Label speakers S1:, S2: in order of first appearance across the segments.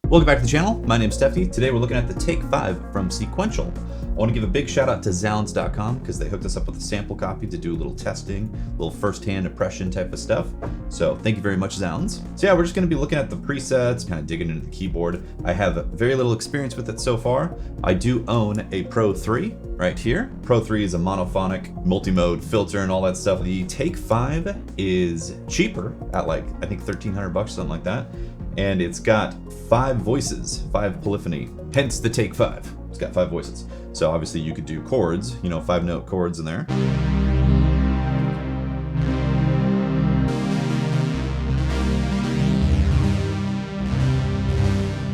S1: Welcome back to the channel. My name's Tefty. Today we're looking at the Take 5 from Sequential. I want to give a big shout out to Zounds.com because they hooked us up with a sample copy to do a little testing, a little first-hand impression type of stuff. So thank you very much, Zounds. So yeah, we're just going to be looking at the presets, kind of digging into the keyboard. I have very little experience with it so far. I do own a Pro 3 right here. Pro 3 is a monophonic multi-mode filter and all that stuff. The Take 5 is cheaper at like, I think $1,300, something like that. And it's got 5 voices, 5 polyphony, hence the Take 5. It's got 5 voices. So obviously you could do chords, 5-note chords in there.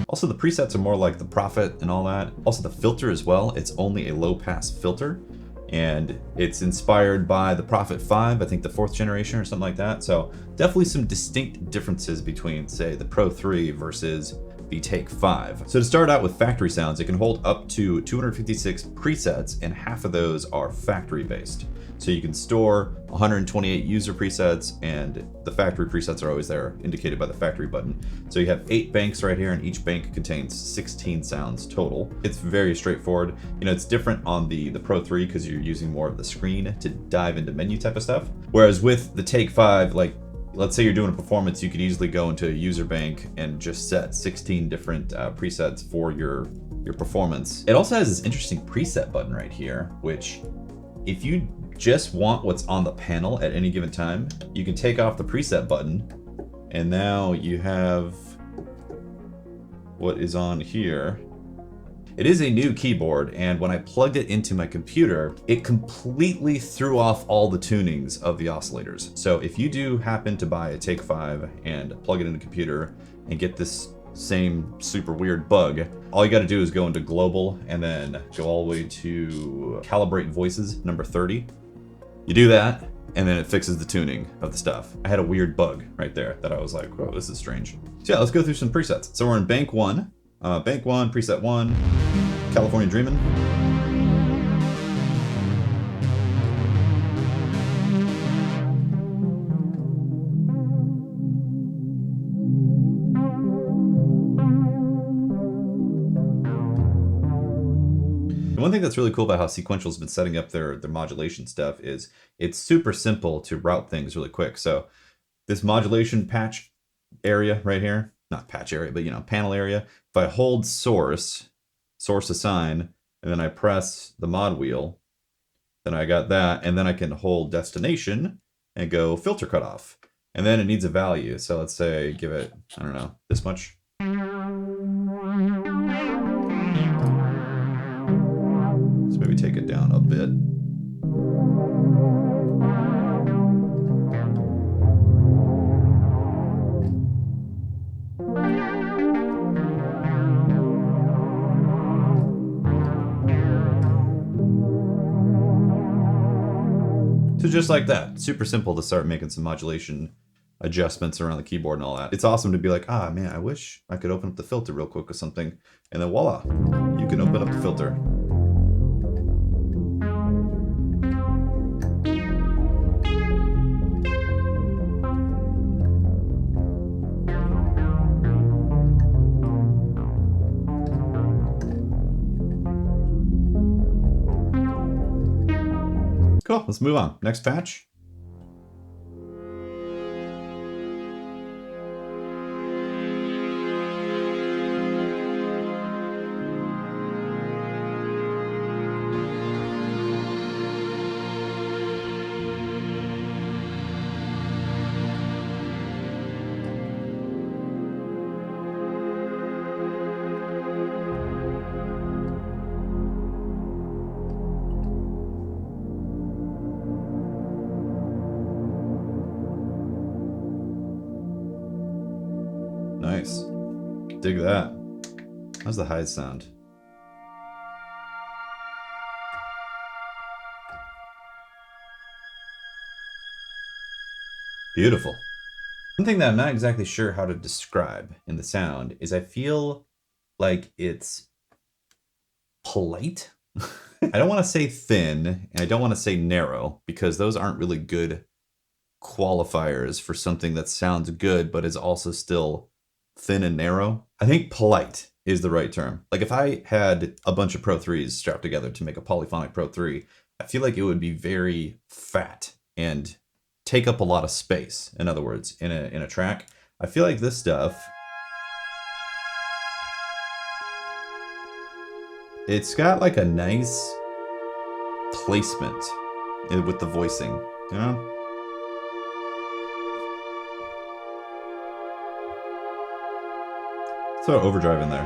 S1: Also, the presets are more like the Prophet and all that. Also, the filter as well, it's only a low-pass filter. And it's inspired by the Prophet 5, I think the 4th generation or something like that. So definitely some distinct differences between, say, the Pro 3 versus the Take 5. So to start out with factory sounds, it can hold up to 256 presets, and half of those are factory based. So you can store 128 user presets, and the factory presets are always there, indicated by the factory button. So you have 8 banks right here, and each bank contains 16 sounds total. It's very straightforward. It's different on the Pro 3 because you're using more of the screen to dive into menu type of stuff. Whereas with the Take 5, like, let's say you're doing a performance, you could easily go into a user bank and just set 16 different presets for your performance. It also has this interesting preset button right here, which if you just want what's on the panel at any given time, you can take off the preset button, and now you have what is on here. It is a new keyboard, and when I plugged it into my computer, it completely threw off all the tunings of the oscillators. So if you do happen to buy a Take 5 and plug it in the computer and get this same super weird bug, all you got to do is go into global and then go all the way to calibrate voices number 30. You do that, and then it fixes the tuning of the stuff. I had a weird bug right there that I was like, whoa, this is strange. So yeah, let's go through some presets. So we're in bank 1. Bank 1, preset 1, California Dreamin'. One thing that's really cool about how Sequential's been setting up their modulation stuff is it's super simple to route things really quick. So this modulation patch area right here, not patch area, but panel area. If I hold source assign, and then I press the mod wheel, then I got that, and then I can hold destination and go filter cutoff. And then it needs a value. So let's say give it, I don't know, this much. Let's maybe take it down a bit. So just like that, super simple to start making some modulation adjustments around the keyboard and all that. It's awesome to be like, ah, man, I wish I could open up the filter real quick with something. And then voila, you can open up the filter. Cool, let's move on. Next patch. Nice. Dig that. How's the highs sound? Beautiful. One thing that I'm not exactly sure how to describe in the sound is I feel like it's polite. I don't want to say thin, and I don't want to say narrow, because those aren't really good qualifiers for something that sounds good, but is also still thin and narrow. I think polite is the right term. Like if I had a bunch of Pro 3s strapped together to make a polyphonic Pro 3, I feel like it would be very fat and take up a lot of space. In other words, in a track, I feel like this stuff, it's got like a nice placement with the voicing, you know? Throw overdrive in there.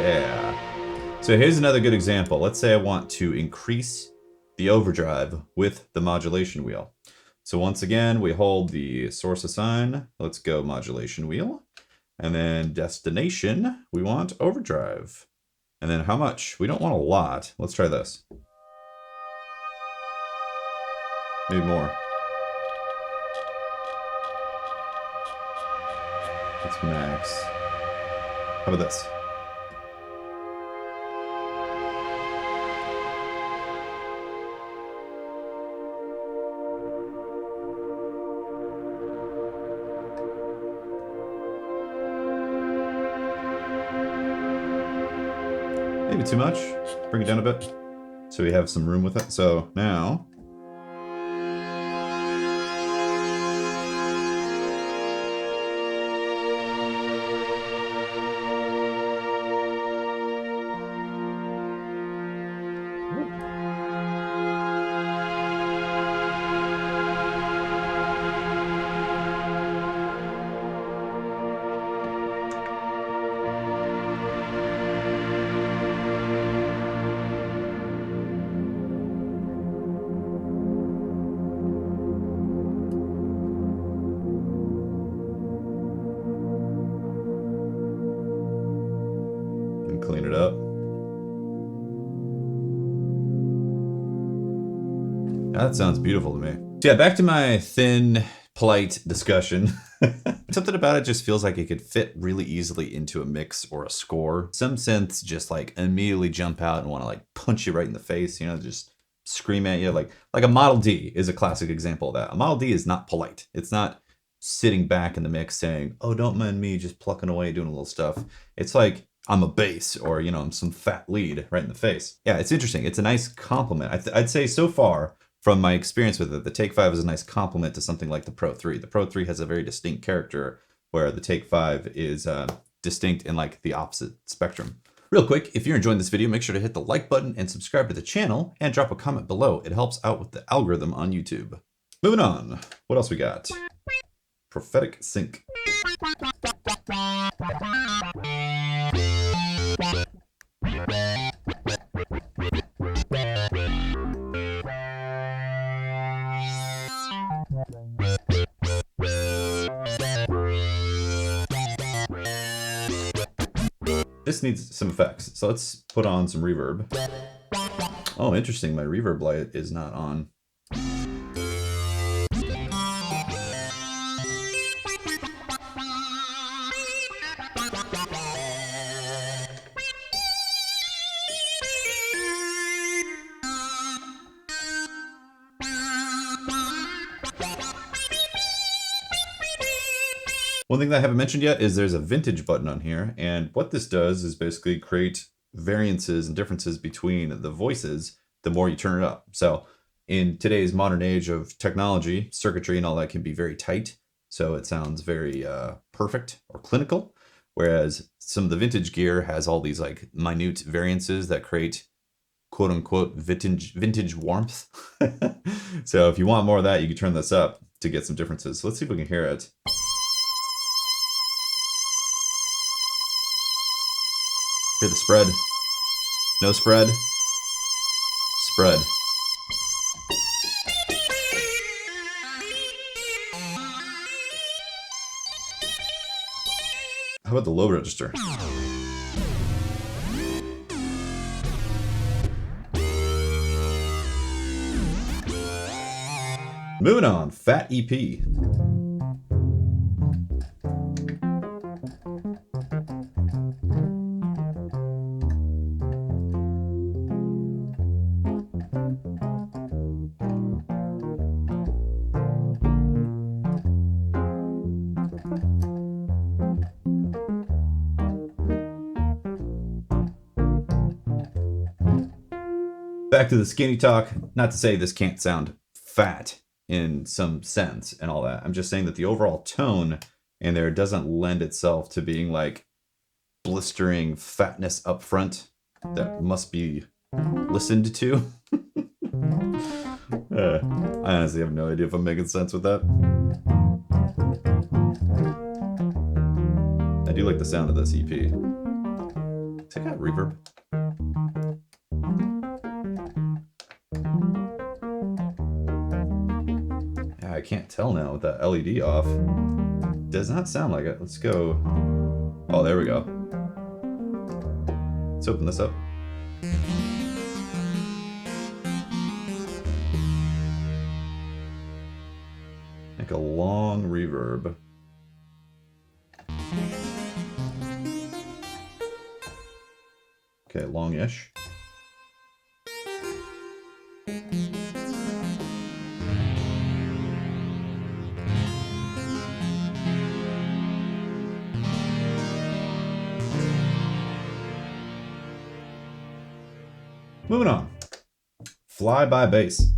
S1: Yeah. So here's another good example. Let's say I want to increase the overdrive with the modulation wheel. So once again, we hold the source assign. Let's go modulation wheel. And then destination, we want overdrive. And then how much? We don't want a lot. Let's try this. Maybe more. That's max. How about this? Maybe too much. Bring it down a bit so we have some room with it. So now, clean it up. That sounds beautiful to me. So yeah, back to my thin, polite discussion. Something about it just feels like it could fit really easily into a mix or a score. Some synths just like immediately jump out and want to like punch you right in the face, you know, just scream at you. Like a Model D is a classic example of that. A Model D is not polite. It's not sitting back in the mix saying, oh, don't mind me, just plucking away, doing a little stuff. It's like, I'm a bass, or, you know, I'm some fat lead right in the face. Yeah, it's interesting. It's a nice compliment. I'd say so far, from my experience with it, the Take 5 is a nice compliment to something like the Pro 3. The Pro 3 has a very distinct character, where the Take 5 is distinct in like the opposite spectrum. Real quick, if you're enjoying this video, make sure to hit the like button and subscribe to the channel, and drop a comment below. It helps out with the algorithm on YouTube. Moving on, what else we got? Prophetic sync. This needs some effects, so let's put on some reverb. Oh, interesting, my reverb light is not on. One thing that I haven't mentioned yet is there's a vintage button on here, and what this does is basically create variances and differences between the voices the more you turn it up. So in today's modern age of technology, circuitry and all that can be very tight, so it sounds very perfect or clinical, whereas some of the vintage gear has all these like minute variances that create quote unquote vintage warmth. So if you want more of that, you can turn this up to get some differences. So let's see if we can hear it. Hear the spread. No spread. Spread. How about the low register? Moving on, Fat EP. back to the skinny talk. Not to say this can't sound fat in some sense and all that. I'm just saying that the overall tone in there doesn't lend itself to being like blistering fatness up front that must be listened to. I honestly have no idea if I'm making sense with that. I do like the sound of this EP. Has it got reverb? Yeah, I can't tell now with that LED off. Does not sound like it. Let's go. Oh, there we go. Let's open this up. Make a long reverb. Okay, long-ish. Moving on. Fly by bass.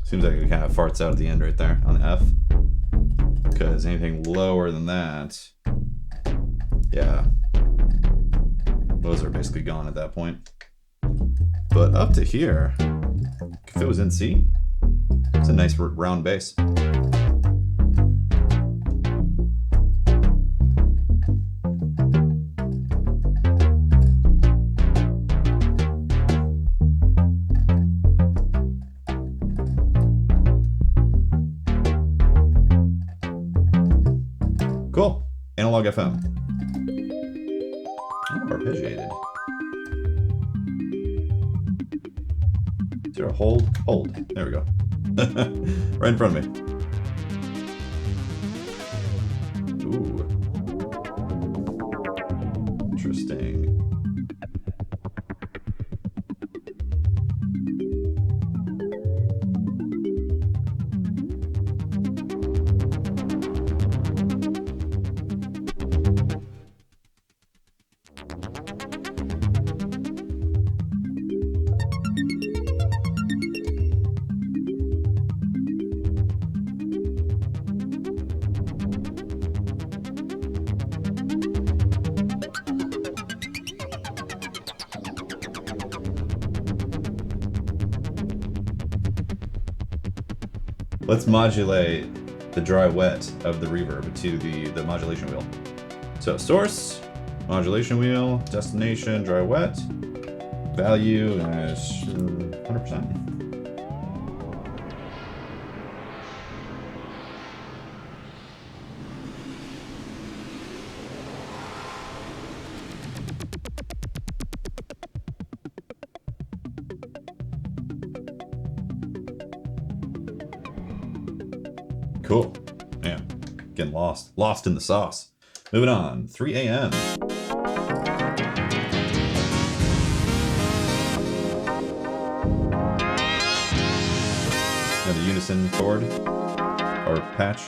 S1: Seems like it kind of farts out at the end right there on the F. Because anything lower than that, yeah, those are basically gone at that point. But up to here, if it was in C, it's a nice round bass. Cool. Analog FM. Oh, arpeggiated. Is there a hold? Hold. There we go. Right in front of me. Ooh. Interesting. Let's modulate the dry wet of the reverb to the modulation wheel. So source, modulation wheel, destination, dry wet, value is 100%. Cool. Man, getting lost in the sauce. Moving on, 3 a.m. Another unison chord or patch.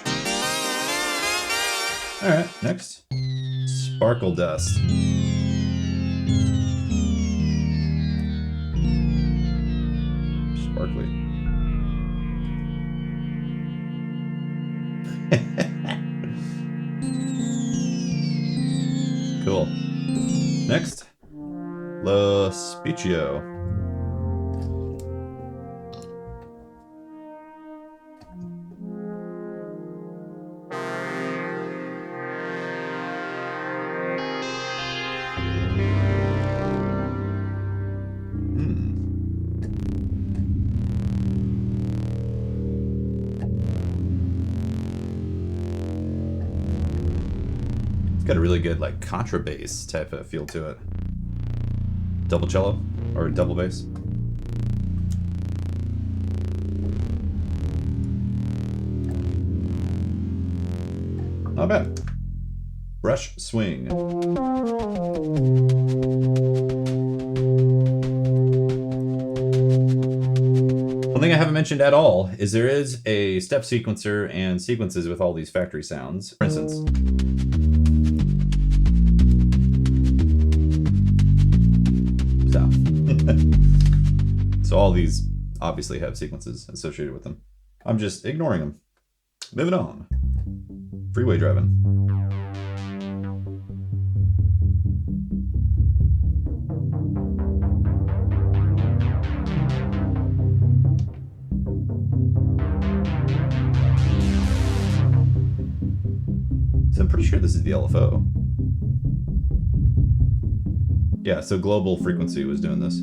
S1: All right, next, Sparkle Dust. Sparkly. Cool. Next, Lo Spicchio. Got a really good like contrabass type of feel to it. Double cello or double bass. not bad. Brush swing. One thing I haven't mentioned at all is there is a step sequencer and sequences with all these factory sounds. For instance, so all these obviously have sequences associated with them. I'm just ignoring them. Moving on. Freeway driving. So I'm pretty sure this is the LFO. Yeah, so Global Frequency was doing this.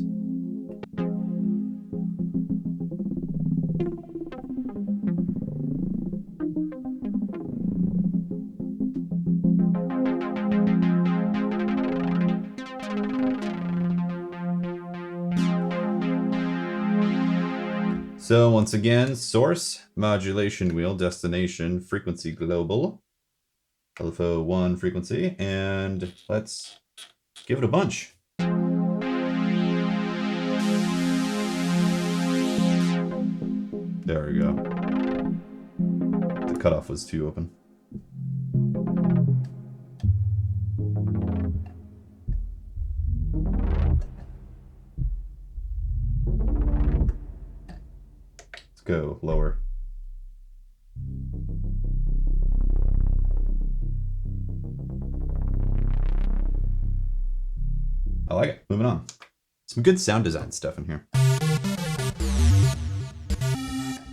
S1: So once again, source, modulation wheel, destination, frequency global, LFO 1 frequency, and let's give it a bunch. There we go. The cutoff was too open. Go lower. I like it. Moving on. Some good sound design stuff in here.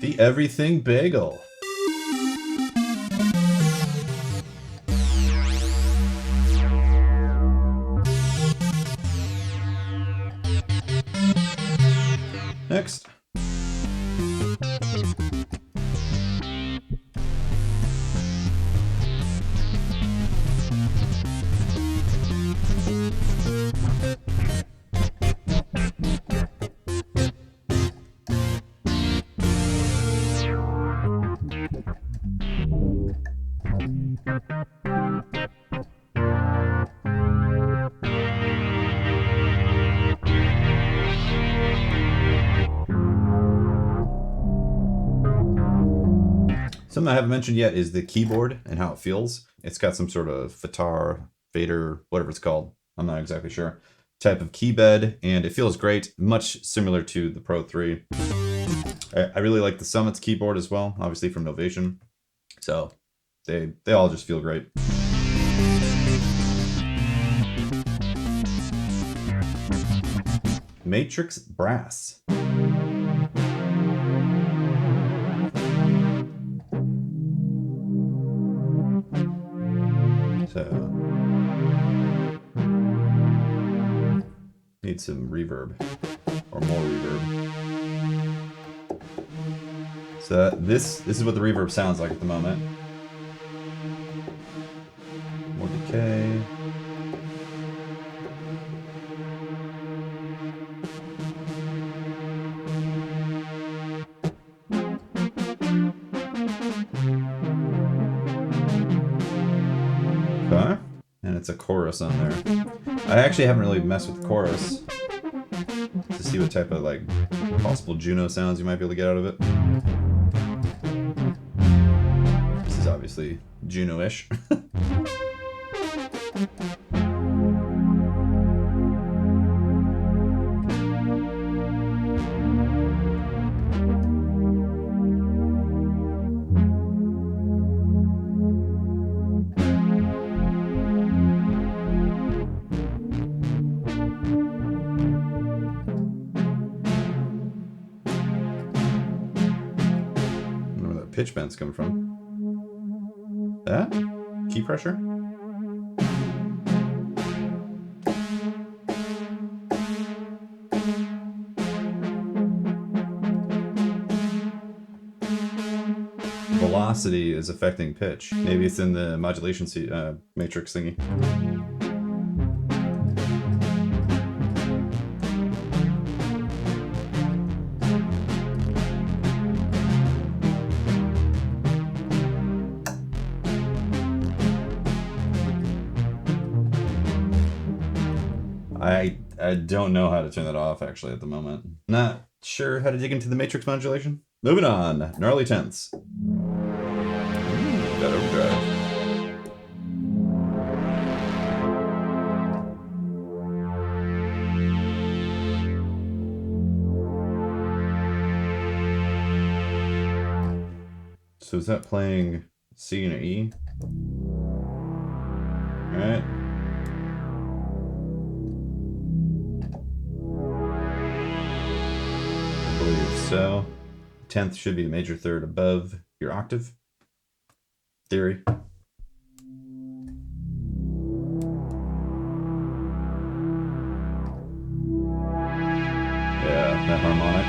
S1: The Everything Bagel. Next. Something I haven't mentioned yet is the keyboard and how it feels. It's got some sort of fader, whatever it's called. I'm not exactly sure. Type of key bed, and it feels great. Much similar to the Pro 3. I really like the Summit's keyboard as well, obviously from Novation. So they all just feel great. Matrix Brass. So need some reverb or more reverb. So this is what the reverb sounds like at the moment. More decay. Okay. And it's a chorus on there. I actually haven't really messed with the chorus to see what type of like possible Juno sounds you might be able to get out of it. This is obviously Juno-ish. Pitch bend's coming from. That? Key pressure? Velocity is affecting pitch. Maybe it's in the modulation matrix thingy. I don't know how to turn that off actually at the moment. Not sure how to dig into the matrix modulation. Moving on, gnarly tenths. That overdrive. So is that playing C and an E? All right. I believe so. 10th should be a major third above your octave. Theory. Yeah, that harmonic.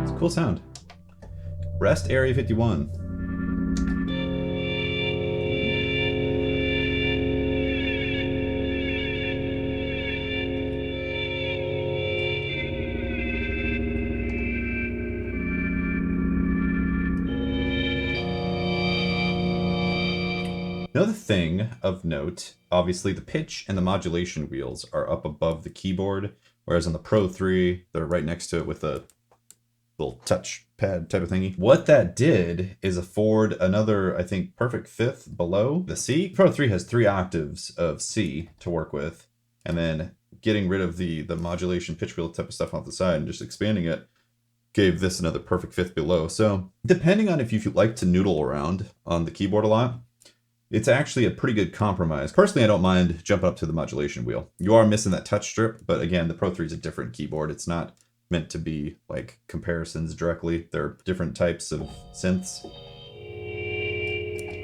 S1: It's a cool sound. Rest Area 51. Another thing of note, obviously the pitch and the modulation wheels are up above the keyboard, whereas on the Pro 3, they're right next to it with a little touch pad type of thingy. What that did is afford another, I think, perfect fifth below the C. Pro 3 has 3 octaves of C to work with, and then getting rid of the modulation pitch wheel type of stuff off the side and just expanding it gave this another perfect fifth below. So depending on if you like to noodle around on the keyboard a lot, it's actually a pretty good compromise. Personally, I don't mind jumping up to the modulation wheel. You are missing that touch strip, but again, the Pro 3 is a different keyboard. It's not meant to be like comparisons directly. There are different types of synths.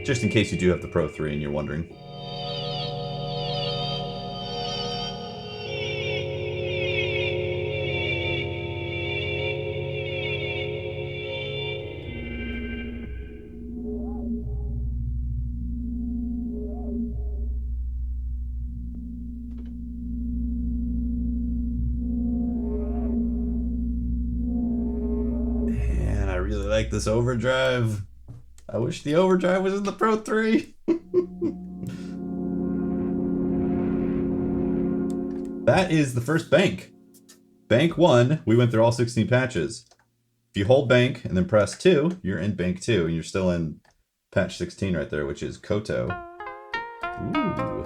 S1: Just in case you do have the Pro 3 and you're wondering. I really like this overdrive. I wish the overdrive was in the Pro 3. That is the first bank. Bank 1, we went through all 16 patches. If you hold bank and then press 2, you're in bank 2, and you're still in patch 16 right there, which is Koto. Ooh.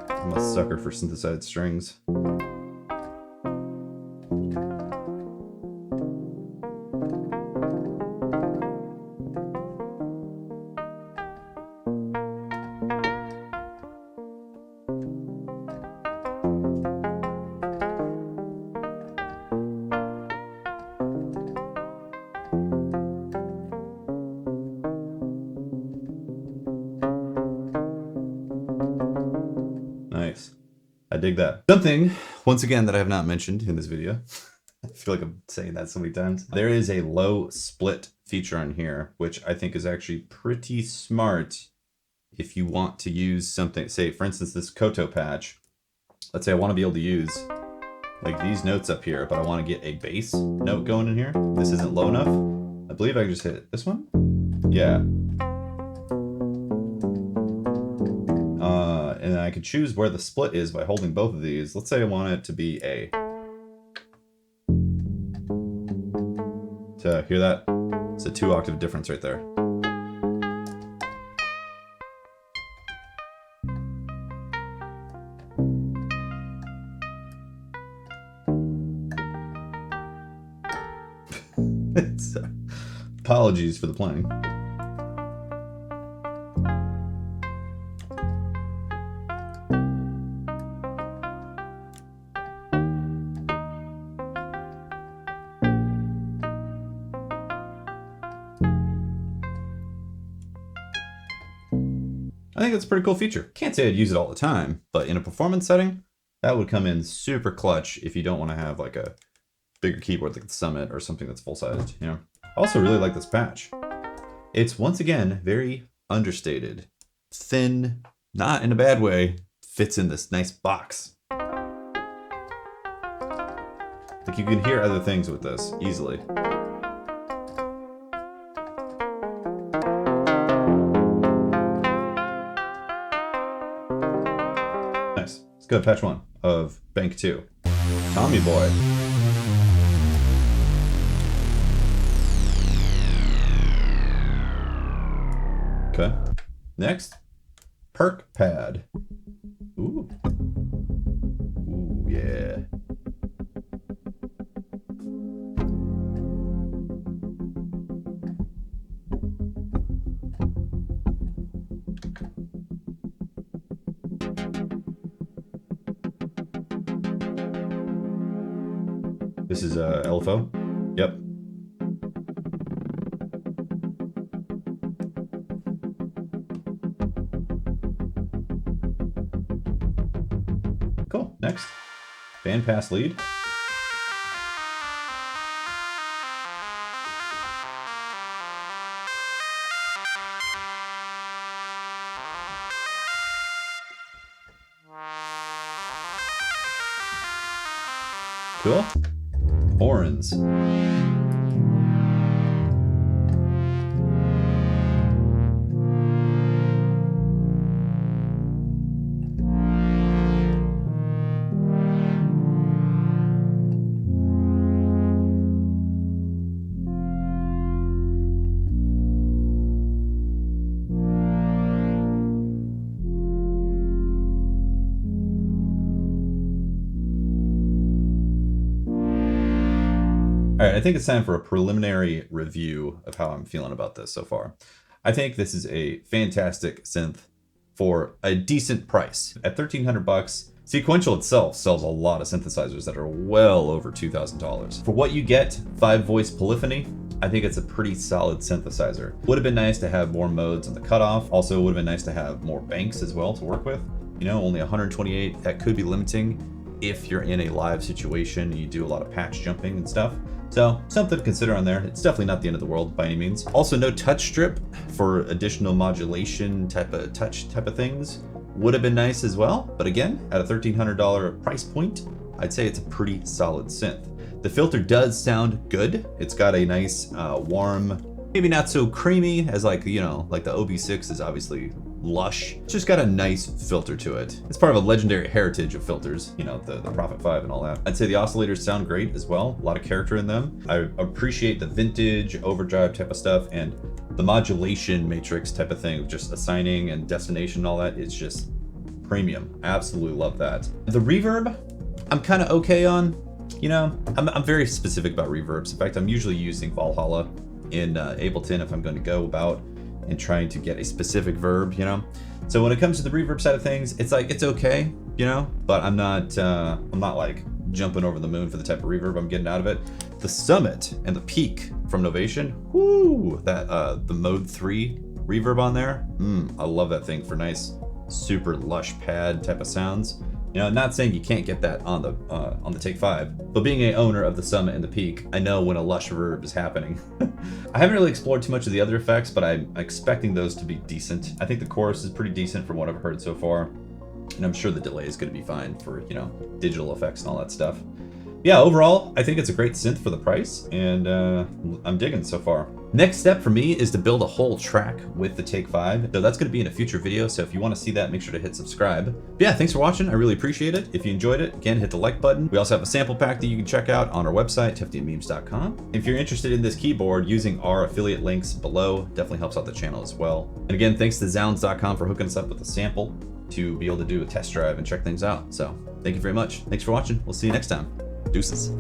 S1: I'm a sucker for synthesized strings. Nice. I dig that. Something, once again, that I have not mentioned in this video. I feel like I'm saying that so many times. There is a low split feature on here, which I think is actually pretty smart if you want to use something, say, for instance, this Koto patch. Let's say I want to be able to use like these notes up here, but I want to get a bass note going in here. This isn't low enough. I believe I can just hit this one. Yeah. And I can choose where the split is by holding both of these. Let's say I want it to be A. To hear that? It's a 2 octave difference right there. Apologies for the playing. I think it's a pretty cool feature. Can't say I'd use it all the time, but in a performance setting, that would come in super clutch if you don't want to have like a bigger keyboard like the Summit or something that's full-sized, you know? I also really like this patch. It's, once again, very understated. Thin, not in a bad way, fits in this nice box. Like you can hear other things with this easily. Nice. Let's go to patch 1 of Bank 2. Tommy Boy. Okay. Next, perk pad. Ooh. Ooh, yeah. This is LFO. Yep. Cool. Next, band pass lead. Cool. Horns. All right, I think it's time for a preliminary review of how I'm feeling about this so far. I think this is a fantastic synth for a decent price. At $1,300, Sequential itself sells a lot of synthesizers that are well over $2,000. For what you get, 5-voice polyphony, I think it's a pretty solid synthesizer. Would have been nice to have more modes on the cutoff. Also would have been nice to have more banks as well to work with. You know, only 128, that could be limiting if you're in a live situation and you do a lot of patch jumping and stuff. So something to consider on there. It's definitely not the end of the world by any means. Also no touch strip for additional modulation type of things. Would have been nice as well. But again, at a $1,300 price point, I'd say it's a pretty solid synth. The filter does sound good. It's got a nice warm, maybe not so creamy as like, you know, like the OB6 is obviously lush. It's just got a nice filter to it. It's part of a legendary heritage of filters, you know, the Prophet 5 and all that. I'd say the oscillators sound great as well. A lot of character in them. I appreciate the vintage overdrive type of stuff, and the modulation matrix type of thing, just assigning and destination and all that is just premium. Absolutely love that. The reverb, I'm kind of okay on. You know, I'm very specific about reverbs. In fact, I'm usually using Valhalla in Ableton if I'm going to go about and trying to get a specific verb, you know. So when it comes to the reverb side of things, it's like, it's okay, you know, but I'm not like jumping over the moon for the type of reverb I'm getting out of it. The Summit and the Peak from Novation, whoo, that the Mode 3 reverb on there, I love that thing for nice, super lush pad type of sounds. You know, not saying you can't get that on the Take 5, but being an owner of the Summit and the Peak, I know when a lush verb is happening. I haven't really explored too much of the other effects, but I'm expecting those to be decent. I think the chorus is pretty decent from what I've heard so far, and I'm sure the delay is going to be fine for, you know, digital effects and all that stuff. Yeah, overall, I think it's a great synth for the price, and I'm digging so far. Next step for me is to build a whole track with the Take 5. So that's going to be in a future video, so if you want to see that, make sure to hit subscribe. But yeah, thanks for watching. I really appreciate it. If you enjoyed it, again, hit the like button. We also have a sample pack that you can check out on our website, teftymeems.com. If you're interested in this keyboard, using our affiliate links below definitely helps out the channel as well. And again, thanks to zounds.com for hooking us up with a sample to be able to do a test drive and check things out. So thank you very much. Thanks for watching. We'll see you next time. Deuces.